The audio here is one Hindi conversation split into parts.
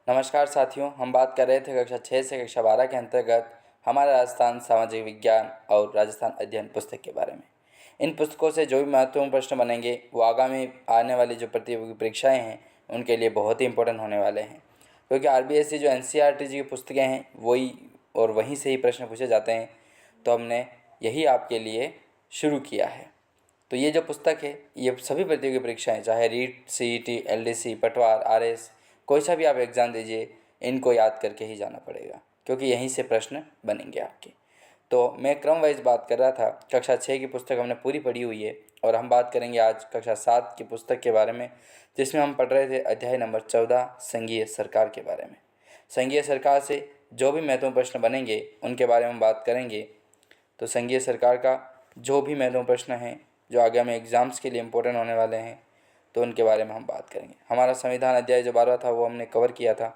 नमस्कार साथियों, हम बात कर रहे थे कक्षा 6 से कक्षा 12 के अंतर्गत हमारा राजस्थान सामाजिक विज्ञान और राजस्थान अध्ययन पुस्तक के बारे में। इन पुस्तकों से जो भी महत्वपूर्ण प्रश्न बनेंगे वो आगामी आने वाली जो प्रतियोगी परीक्षाएं हैं उनके लिए बहुत ही इंपॉर्टेंट होने वाले हैं, क्योंकि आरबीएससी जो एनसीईआरटी की पुस्तकें हैं वही और वहीं से ही प्रश्न पूछे जाते हैं। तो हमने यही आपके लिए शुरू किया है। तो ये जो पुस्तक है ये सभी प्रतियोगी परीक्षाएं, चाहे रीट, सीईटी, एलडीसी, पटवार, आरएस, कोई सा भी आप एग्ज़ाम दीजिए, इनको याद करके ही जाना पड़ेगा, क्योंकि यहीं से प्रश्न बनेंगे आपके। तो मैं क्रम वाइज बात कर रहा था। कक्षा 6 की पुस्तक हमने पूरी पढ़ी हुई है और हम बात करेंगे आज कक्षा 7 की पुस्तक के बारे में, जिसमें हम पढ़ रहे थे अध्याय नंबर 14 संघीय सरकार के बारे में। संघीय सरकार से जो भी महत्वपूर्ण प्रश्न बनेंगे उनके बारे में हम बात करेंगे। तो संघीय सरकार का जो भी महत्वपूर्ण प्रश्न हैं जो आगे हमें एग्ज़ाम्स के लिए इम्पोर्टेंट होने वाले हैं, तो उनके बारे में हम बात करेंगे। हमारा संविधान अध्याय जो 12 था वो हमने कवर किया था।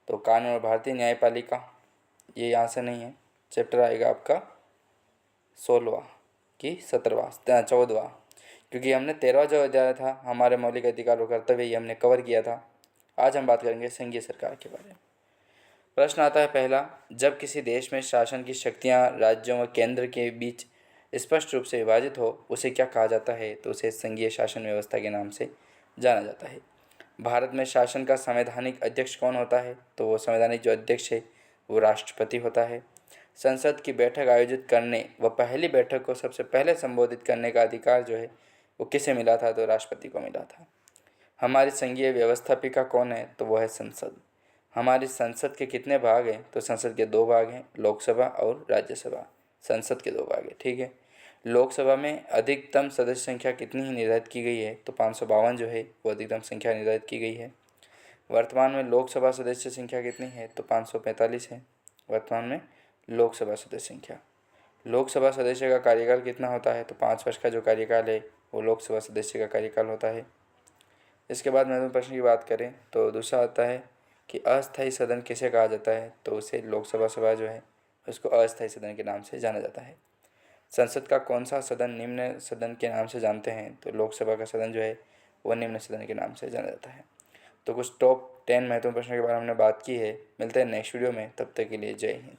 तो कानून और भारतीय न्यायपालिका, ये यहाँ से नहीं है, चैप्टर आएगा आपका 16वां कि 17वां 14वां, क्योंकि हमने 13वां जो अध्याय था हमारे मौलिक अधिकार और कर्तव्य, ये हमने कवर किया था। आज हम बात करेंगे संघीय सरकार के बारे में। प्रश्न आता है पहला, जब किसी देश में शासन की शक्तियाँ राज्यों व केंद्र के बीच स्पष्ट रूप से विभाजित हो उसे क्या कहा जाता है? तो उसे संघीय शासन व्यवस्था के नाम से जाना जाता है। भारत में शासन का संवैधानिक अध्यक्ष कौन होता है? तो वो संवैधानिक जो अध्यक्ष है वो राष्ट्रपति होता है। संसद की बैठक आयोजित करने व पहली बैठक को सबसे पहले संबोधित करने का अधिकार जो है वो किसे मिला था? तो राष्ट्रपति को मिला था। हमारी संघीय व्यवस्थापिका कौन है? तो वो है संसद। हमारी संसद के कितने भाग हैं? तो संसद के 2 भाग हैं, लोकसभा और राज्यसभा। संसद के 2 भाग हैं, ठीक है। लोकसभा में अधिकतम सदस्य संख्या कितनी ही निर्धारित की गई है? तो 552 जो है वो अधिकतम संख्या निर्धारित की गई है। वर्तमान में लोकसभा सदस्य संख्या कितनी है? तो 545 है वर्तमान में लोकसभा सदस्य संख्या। लोकसभा सदस्य का कार्यकाल कितना होता है? तो 5 वर्ष का जो कार्यकाल है वो लोकसभा सदस्य का कार्यकाल होता है। इसके बाद महत्वपूर्ण प्रश्न की बात करें तो दूसरा आता है कि अस्थायी सदन किसे कहा जाता है? तो उसे लोकसभा सभा जो है उसको अस्थायी सदन के नाम से जाना जाता है। संसद का कौन सा सदन निम्न सदन के नाम से जानते हैं? तो लोकसभा का सदन जो है वो निम्न सदन के नाम से जाना जाता है। तो कुछ टॉप 10 महत्वपूर्ण प्रश्नों के बारे में हमने बात की है। मिलते हैं नेक्स्ट वीडियो में, तब तक के लिए जय हिंद।